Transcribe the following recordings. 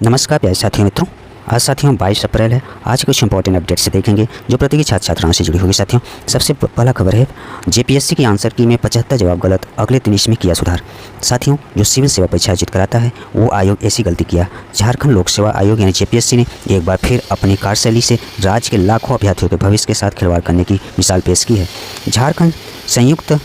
नमस्कार प्यारे साथियों मित्रों। आज साथियों 22 अप्रैल है। आज कुछ इंपॉर्टेंट अपडेट से देखेंगे जो प्रतियोगी छात्र छात्राओं से जुड़ी होगी। साथियों सबसे पहला खबर है जेपीएससी की आंसर की में 75 जवाब गलत, अगले 3 में किया सुधार। साथियों जो सिविल सेवा परीक्षा आयोजित कराता है वो आयोग ऐसी गलती किया। झारखंड लोक सेवा आयोग यानी जेपीएससी ने एक बार फिर अपनी कार्यशैली से राज्य के लाखों अभ्यर्थियों के भविष्य के साथ खिलवाड़ करने की मिसाल पेश की है। झारखंड संयुक्त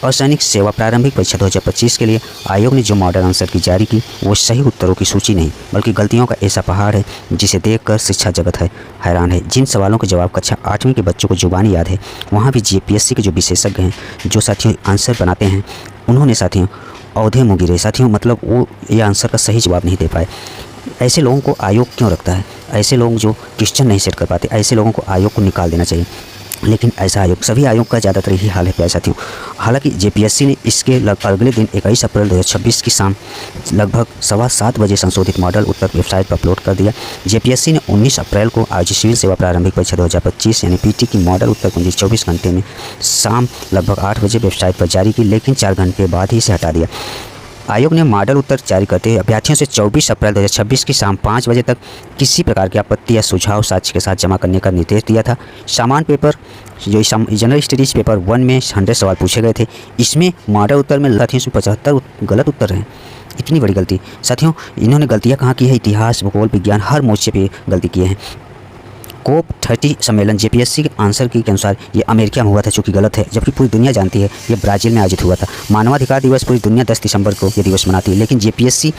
असैनिक सेवा प्रारंभिक परीक्षा 2025 के लिए आयोग ने जो मॉडल आंसर की जारी की वो सही उत्तरों की सूची नहीं बल्कि गलतियों का ऐसा पहाड़ है जिसे देखकर शिक्षा जगत हैरान है। जिन सवालों के जवाब कक्षा 8वीं के बच्चों को जुबानी याद है, वहाँ भी जेपीएससी के जो विशेषज्ञ हैं जो साथियों आंसर बनाते हैं उन्होंने साथियों औधे मुँह गिरे। साथियों मतलब वो ये आंसर का सही जवाब नहीं दे पाए। ऐसे लोगों को आयोग क्यों रखता है? ऐसे लोग जो क्वेश्चन नहीं सेट कर पाते, ऐसे लोगों को आयोग को निकाल देना चाहिए। लेकिन ऐसा आयोग, सभी आयोग का ज़्यादातर यही हाल है प्यारे साथियों। हालांकि जेपीएससी ने इसके अगले दिन 21 अप्रैल 2026 की शाम लगभग 7:15 बजे संशोधित मॉडल उत्तर वेबसाइट पर अपलोड कर दिया। जेपीएससी ने 19 अप्रैल को आयोजित सिविल सेवा प्रारंभिक परीक्षा 2025 यानी पीटी की मॉडल उत्तर कुंजी 24 घंटे में शाम लगभग 8 बजे वेबसाइट पर जारी की, लेकिन 4 घंटे बाद ही इसे हटा दिया। आयोग ने मॉडल उत्तर जारी करते हुए अभ्यर्थियों से 24 अप्रैल 2026 की शाम 5 बजे तक किसी प्रकार की आपत्ति या सुझाव साक्ष्य के साथ जमा करने का निर्देश दिया था। सामान्य पेपर जो जनरल स्टडीज़ पेपर 1 में 100 सवाल पूछे गए थे, इसमें मॉडल उत्तर में साथियों से 75 गलत उत्तर हैं। इतनी बड़ी गलती साथियों, इन्होंने गलतियाँ कहाँ की है? इतिहास, भूगोल, विज्ञान, हर मोर्चे पे गलती किए हैं। कोप 30 सम्मेलन जेपीएससी के आंसर की के अनुसार ये अमेरिका में हुआ था, जो कि गलत है, जबकि पूरी दुनिया जानती है ये ब्राज़ील में आयोजित हुआ था। मानवाधिकार दिवस पूरी दुनिया 10 दिसंबर को ये दिवस मनाती है, लेकिन जेपीएससी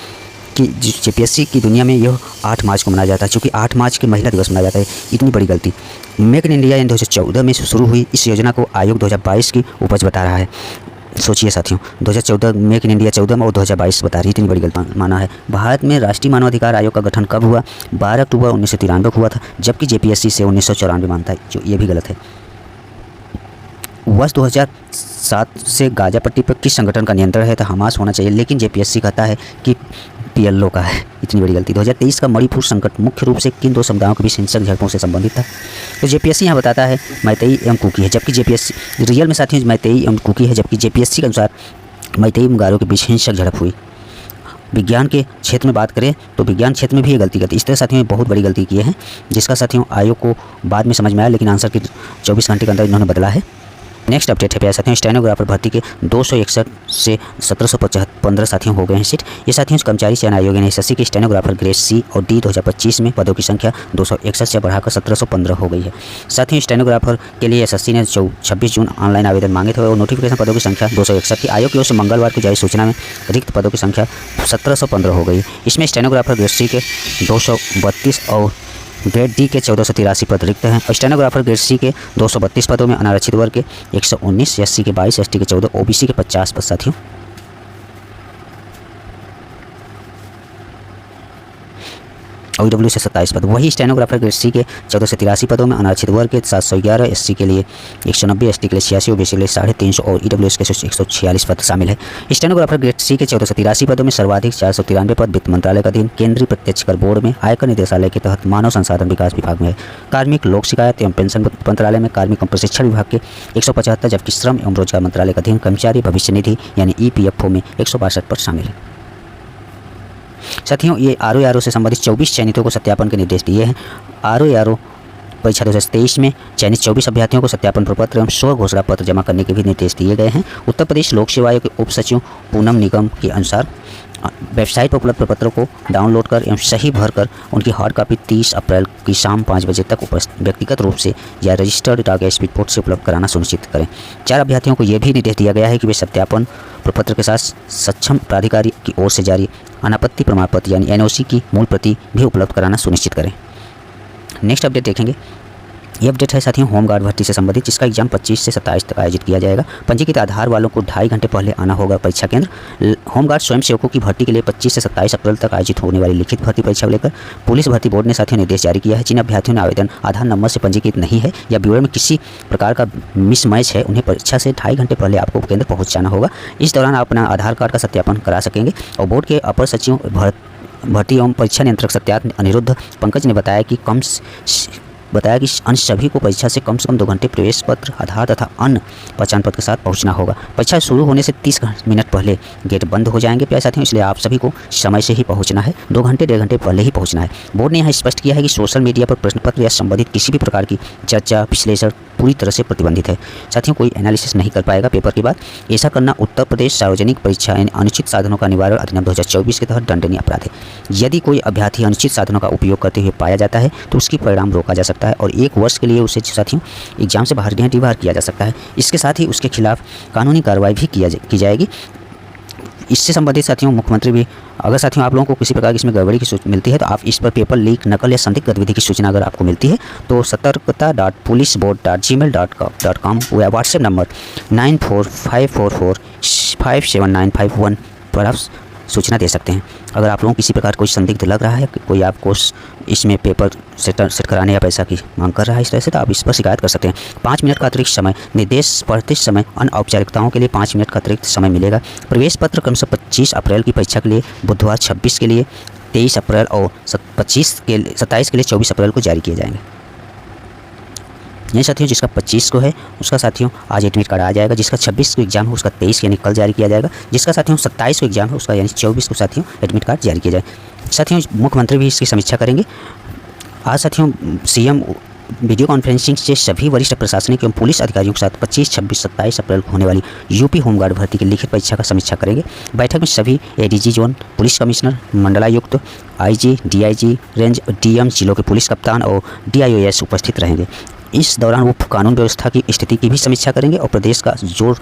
की दुनिया में यह 8 मार्च को मनाया जाता है, चूँकि 8 मार्च की महिला दिवस मनाया जाता है। इतनी बड़ी गलती। मेक इन इंडिया इन 2014 में शुरू हुई इस योजना को आयोग 2022 की उपज बता रहा है। सोचिए साथियों, 2014 मेक इन इंडिया 14 में और 2022 बता रही, इतनी बड़ी गलती माना है। भारत में राष्ट्रीय मानवाधिकार आयोग का गठन कब हुआ? 12 अक्टूबर 1993 को हुआ था, जबकि जेपीएससी से 1994 मानता है, जो ये भी गलत है। वर्ष 2007 से गाजा पट्टी पर किस संगठन का नियंत्रण है? तो हमास होना चाहिए, लेकिन जेपीएससी कहता है कि पीएलओ का है। इतनी बड़ी गलती। 2023 का मणिपुर संकट मुख्य रूप से किन 2 समुदायों के बीच हिंसक झड़पों से संबंधित था? तो जेपीएससी यहाँ बताता है मैतेई एवं कुकी है, जबकि जेपीएससी रियल में साथियों मैतेई एवं कुकी है, जबकि जेपीएससी के अनुसार मैतेई मुगारों के बीच हिंसक झड़प हुई। विज्ञान के क्षेत्र में बात करें तो विज्ञान क्षेत्र में भी ये गलती करती है। इस तरह साथियों में बहुत बड़ी गलती की है, जिसका साथियों आयोग को बाद में समझ में आया, लेकिन आंसर के 24 घंटे के अंदर इन्होंने बदला है। नेक्स्ट अपडेट है प्यारे साथियों, स्टेनोग्राफर भर्ती के 261 से 1715 साथियों हो गए हैं सीट। ये साथियों कर्मचारी चयन आयोग ने एसएससी के स्टेनोग्राफर ग्रेड सी और डी 2025 में पदों की संख्या 261 से बढ़ाकर 1715 हो गई है। साथियों स्टेनोग्राफर के लिए एसएससी ने 26 जून ऑनलाइन आवेदन मांगे थे और नोटिफिकेशन पदों की संख्या 261 थी। आयोग की ओर से मंगलवार को जारी सूचना में रिक्त पदों की संख्या 1715 हो गई। इसमें स्टेनोग्राफर ग्रेड सी के 232 और ग्रेड डी के 1483 पद रिक्त हैं और स्टेनोग्राफर ग्रेड सी के 232 पदों में अनारक्षित वर्ग के 119, एससी के 22, एसटी के 14, ओबीसी के 50 पद साथियों। और ईडब्ल्यू से 27 पद। वही स्टेनोग्राफर ग्रेड सी के 1483 पदों में अनारक्षित वर्ग के 711, एससी के लिए 190, एसटी के लिए 86, ओबीसी के लिए 350 और ईडब्ल्यूएस के 146 पद शामिल है। स्टेनोग्राफर ग्रेड सी के 1483 पदों में सर्वाधिक 493 पद वित्त मंत्रालय का अधीन केंद्रीय प्रत्यक्ष कर बोर्ड में, आयकर निदेशालय के तहत मानव संसाधन विकास विभाग में है। कार्मिक लोक शिकायत एवं पेंशन मंत्रालय में कार्मिक एवं प्रशिक्षण विभाग के 175, जबकि श्रम एवं रोजगार मंत्रालय का अधीन कर्मचारी भविष्य निधि यानी ईपीएफओ में 162 पद शामिल है। साथियों ये आरओ से संबंधित 24 चयनितों को सत्यापन के निर्देश दिए हैं। आरओ परीक्षा 2023 में चयनित 24 अभ्यर्थियों को सत्यापन प्रपत्र एवं स्व घोषणा पत्र जमा करने के भी निर्देश दिए गए हैं। उत्तर प्रदेश लोक सेवा आयोग के उप सचिव पूनम निगम के अनुसार वेबसाइट पर उपलब्ध प्रपत्रों को डाउनलोड कर एवं सही भरकर उनकी हार्ड कॉपी 30 अप्रैल की शाम 5 बजे तक व्यक्तिगत रूप से या रजिस्टर्ड डाक या स्पीड पोस्ट से उपलब्ध कराना सुनिश्चित करें। 4 अभ्यर्थियों को यह भी निर्देश दिया गया है कि वे सत्यापन प्रपत्र के साथ सक्षम प्राधिकारी की ओर से जारी अनापत्ति प्रमाण पत्र यानी एनओसी की मूल प्रति भी उपलब्ध कराना सुनिश्चित करें। नेक्स्ट अपडेट देखेंगे। ये अपडेट है साथियों होमगार्ड भर्ती से संबंधित, जिसका एग्जाम 25 से 27 तक आयोजित किया जाएगा। पंजीकृत आधार वालों को 2.5 घंटे पहले आना होगा परीक्षा केंद्र। होमगार्ड स्वयंसेवकों की भर्ती के लिए 25 से 27 अप्रैल तक आयोजित होने वाली लिखित भर्ती परीक्षा को लेकर पुलिस भर्ती बोर्ड ने साथियों निर्देश जारी किया है। जिन अभ्यर्थियों ने आवेदन आधार नंबर से पंजीकृत नहीं है या ब्यूरो में किसी प्रकार का मिसमैच है, उन्हें परीक्षा से 2.5 घंटे पहले आपको केंद्र पहुँच जाना होगा। इस दौरान आप अपना आधार कार्ड का सत्यापन करा सकेंगे। और बोर्ड के अपर सचिव भर्ती एवं परीक्षा नियंत्रक सत्यार्थ अनिरुद्ध पंकज ने बताया कि बताया कि अन्य सभी को परीक्षा से कम 2 घंटे प्रवेश पत्र, आधार तथा अन्य पहचान पत्र के साथ पहुंचना होगा। परीक्षा शुरू होने से 30 मिनट पहले गेट बंद हो जाएंगे प्यारे साथियों, इसलिए आप सभी को समय से ही पहुंचना है। 2 घंटे 1.5 घंटे पहले ही पहुंचना है। बोर्ड ने यहाँ स्पष्ट किया है कि सोशल मीडिया पर प्रश्न पत्र या संबंधित किसी भी प्रकार की चर्चा, विश्लेषण पूरी तरह से प्रतिबंधित है। साथियों, कोई एनालिसिस नहीं कर पाएगा पेपर के बाद। ऐसा करना उत्तर प्रदेश सार्वजनिक परीक्षा अनुचित साधनों का निवारण अधिनियम 2024 के तहत दंडनीय अपराध है। यदि कोई अभ्यर्थी अनुचित साधनों का उपयोग करते हुए पाया जाता है तो उसकी परिणाम रोका जा सकता है और 1 वर्ष के लिए उसे साथियों एग्जाम से बाहर किया जा सकता है। इसके साथ ही उसके खिलाफ कानूनी कार्रवाई भी की जाएगी। इससे संबंधित साथियों मुख्यमंत्री भी, अगर साथियों आप लोगों को किसी प्रकार की इसमें गड़बड़ी की मिलती है तो आप इस पर पेपर लीक, नकल या संदिग्ध गतिविधि की सूचना अगर आपको मिलती है तो satarkata.policeboard.gmail.com या व्हाट्सएप नंबर 9454457951 पर आप सूचना दे सकते हैं। अगर आप लोगों को किसी प्रकार कोई संदिग्ध लग रहा है, कोई आपको इसमें पेपर सेट कराने या पैसा की मांग कर रहा है इस तरह से, तो आप इस पर शिकायत कर सकते हैं। 5 मिनट का अतिरिक्त समय, निर्देश पढ़ते समय अन्य औपचारिकताओं के लिए 5 मिनट का अतिरिक्त समय मिलेगा। प्रवेश पत्र क्रमशः 25 अप्रैल की परीक्षा के लिए बुधवार 26 के लिए 23 अप्रैल और 27 के लिए 24 अप्रैल को जारी किए जाएंगे। ये साथियों जिसका 25 को है उसका साथियों आज एडमिट कार्ड आ जाएगा। जिसका 26 को एग्जाम है उसका 23 यानी कल जारी किया जाएगा। जिसका साथियों 27 को एग्जाम है उसका यानी 24 को साथियों एडमिट कार्ड जारी किया जाए। साथियों मुख्यमंत्री भी इसकी समीक्षा करेंगे। आज साथियों सीएम वीडियो कॉन्फ्रेंसिंग से सभी वरिष्ठ प्रशासनिक एवं पुलिस अधिकारियों के साथ 25, 26, 27 अप्रैल को होने वाली यूपी होमगार्ड भर्ती की लिखित परीक्षा का समीक्षा करेंगे। बैठक में सभी एडीजी जोन, पुलिस कमिश्नर, मंडलायुक्त, आईजी, डीआईजी, रेंज, डीएम, जिलों के पुलिस कप्तान और डीआईओएस उपस्थित रहेंगे। इस दौरान वो कानून व्यवस्था की स्थिति की भी समीक्षा करेंगे और प्रदेश का जोर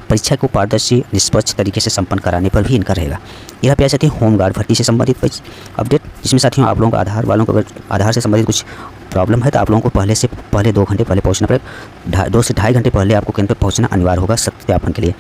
परीक्षा को पारदर्शी, निष्पक्ष तरीके से संपन्न कराने पर भी इनका रहेगा। यह प्यारे साथियों होमगार्ड भर्ती से संबंधित अपडेट, जिसमें साथियों आप लोगों को आधार वालों को अगर आधार से संबंधित कुछ प्रॉब्लम है तो आप लोगों को पहले 2 घंटे पहले पहुंचना पड़ेगा। 2 से 2.5 घंटे पहले आपको केंद्र पर पहुंचना अनिवार्य होगा सत्यापन के लिए।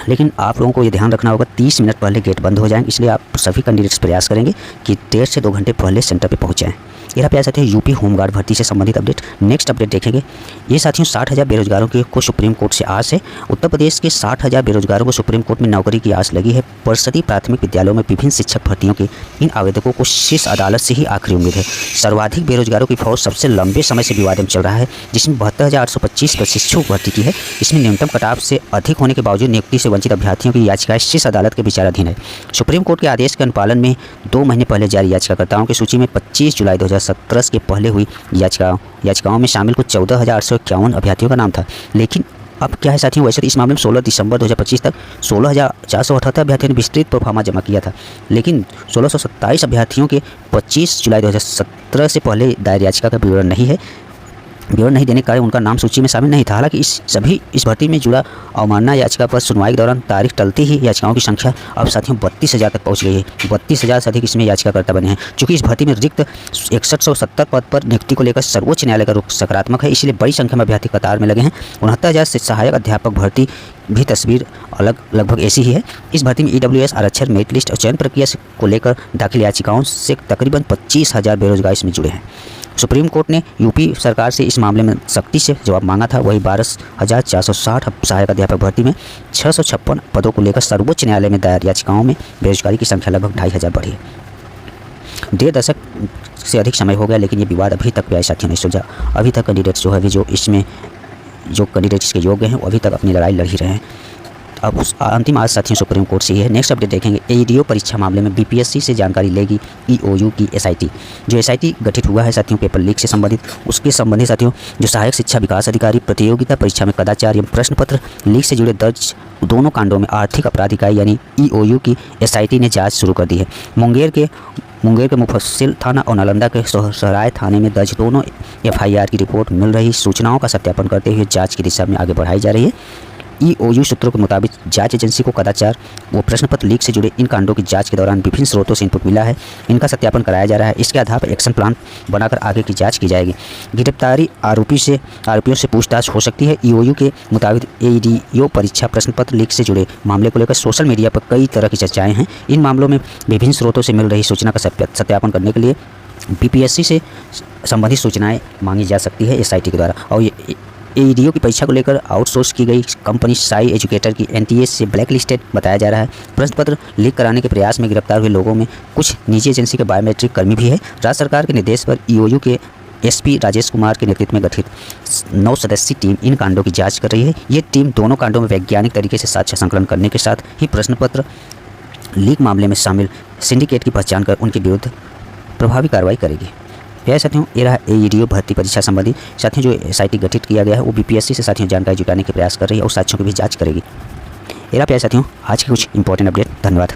लेकिन आप लोगों को ये ध्यान रखना होगा 30 मिनट पहले गेट बंद हो जाएंगे, इसलिए आप सभी कैंडिडेट्स प्रयास करेंगे कि 1.5 से 2 घंटे पहले सेंटर पे पहुंच जाएं। यह प्यारे साथियों यूपी होमगार्ड भर्ती से संबंधित अपडेट। नेक्स्ट अपडेट देखेंगे। ये साथियों 60,000 बेरोजगारों को सुप्रीम कोर्ट से आस है। उत्तर प्रदेश के 60,000 बेरोजगारों को सुप्रीम कोर्ट में नौकरी की आस लगी है। परिषदीय प्राथमिक विद्यालयों में विभिन्न शिक्षक भर्तियों के इन आवेदकों को शीर्ष अदालत से ही आखिरी उम्मीद है। सर्वाधिक बेरोजगारों की फौज सबसे लंबे समय से विवाद में चल रहा है, जिसमें 72,825 प्रशिक्षुक भर्ती की है। इसमें न्यूनतम कटाव से अधिक होने के बावजूद नियुक्ति से वंचित अभ्यर्थियों की याचिकाएं शीर्ष अदालत के विचाराधीन है। सुप्रीम कोर्ट के आदेश के अनुपालन में 2 महीने पहले जारी याचिकाकर्ताओं की सूची में 25 जुलाई 2017 के पहले हुई याचिकाओं में शामिल कुछ 14,851 अभ्यर्थियों का नाम था। लेकिन अब क्या है साथियों, वैसे तो इस मामले में 16 दिसंबर 2025 तक 16,478 अभ्यर्थियों ने विस्तृत प्रोफार्मा जमा किया था। लेकिन 1627 अभ्यर्थियों के 25 जुलाई 2017 से पहले दायर याचिका का विवरण नहीं देने के कारण उनका नाम सूची में शामिल नहीं था। हालांकि इस भर्ती में जुड़ा अवमानना याचिका पर सुनवाई के दौरान तारीख टलते ही याचिकाओं की संख्या अब साथियों 32,000 तक पहुंच गई है। 32,000 से अधिक इसमें याचिकाकर्ता बने हैं। चूंकि इस भर्ती में रिक्त 6170 पद पर नियुक्ति को लेकर सर्वोच्च न्यायालय का रुख सकारात्मक है, इसलिए बड़ी संख्या में अभ्यर्थी कतार में लगे हैं। 69,000 से सहायक अध्यापक भर्ती भी तस्वीर लगभग ऐसी ही है। इस भर्ती में ईडब्ल्यूएस, आरक्षण, मेरिट लिस्ट और चयन प्रक्रिया को लेकर दाखिल याचिकाओं से तकरीबन 25,000 बेरोजगार इसमें जुड़े हैं। सुप्रीम कोर्ट ने यूपी सरकार से इस मामले में सख्ती से जवाब मांगा था। वही 12,460 सहायक अध्यापक भर्ती में 656 पदों को लेकर सर्वोच्च न्यायालय में दायर याचिकाओं में बेरोजगारी की संख्या लगभग 2,500 बढ़ी है। 1.5 दशक से अधिक समय हो गया, लेकिन ये विवाद अभी तक प्यारे साथियों नहीं सुलझा। अभी तक कैंडिडेट्स जो कैंडिडेट इसके योग्य हैं वो अभी तक अपनी लड़ाई लड़ ही रहे हैं। अब अंतिम आज साथियों सुप्रीम कोर्ट से ही है। नेक्स्ट अपडेट देखेंगे। एडीओ परीक्षा मामले में बीपीएससी से जानकारी लेगी ईओयू की एसआईटी। जो एसआईटी गठित हुआ है साथियों पेपर लीक से संबंधित, उसके संबंधित साथियों जो सहायक शिक्षा विकास अधिकारी प्रतियोगिता परीक्षा में कदाचार एवं प्रश्न पत्र लीक से जुड़े दर्ज दोनों कांडों में आर्थिक अपराध इकाई यानी ईओयू की एसआईटी ने जाँच शुरू कर दी है। मुंगेर के मुफस्सिल थाना और नालंदा के सोहराय थाने में दर्ज दोनों एफआईआर की रिपोर्ट मिल रही सूचनाओं का सत्यापन करते हुए जांच की दिशा में आगे बढ़ाई जा रही है। ईओयू सूत्रों के मुताबिक जांच एजेंसी को कदाचार व प्रश्न पत्र लीक से जुड़े इन कांडों की जांच के दौरान विभिन्न स्रोतों से इनपुट मिला है। इनका सत्यापन कराया जा रहा है। इसके आधार पर एक्शन प्लान बनाकर आगे की जांच की जाएगी। गिरफ्तारी आरोपियों से पूछताछ हो सकती है। ईओयू के मुताबिक एडीओ परीक्षा प्रश्न पत्र लीक से जुड़े मामले को लेकर सोशल मीडिया पर कई तरह की चर्चाएं हैं। इन मामलों में विभिन्न स्रोतों से मिल रही सूचना का सत्यापन करने के लिए बीपीएससी से संबंधित सूचनाएं मांगी जा सकती है एसआईटी के द्वारा। और एडीओ की परीक्षा को लेकर आउटसोर्स की गई कंपनी साई एजुकेटर की एनटीए से ब्लैक लिस्टेड बताया जा रहा है। प्रश्न पत्र लीक कराने के प्रयास में गिरफ्तार हुए लोगों में कुछ निजी एजेंसी के बायोमेट्रिक कर्मी भी है। राज्य सरकार के निर्देश पर ईओयू के एसपी राजेश कुमार के नेतृत्व में गठित 9 सदस्यीय टीम इन कांडों की जांच कर रही है। ये टीम दोनों कांडों में वैज्ञानिक तरीके से साक्ष्य संकलन करने के साथ ही प्रश्न पत्र लीक मामले में शामिल सिंडिकेट की पहचान कर उनके विरुद्ध प्रभावी कार्रवाई करेगी। यह साथियों ये रहा एईडीओ भर्ती परीक्षा संबंधी। साथियों जो एसआईटी गठित किया गया है वो बीपीएससी से साथियों जानकारी जुटाने के प्रयास कर रही है और साक्ष्यों की भी जाँच करेगी। ये रहा प्यारे साथियों आज के कुछ इंपॉर्टेंट अपडेट। धन्यवाद।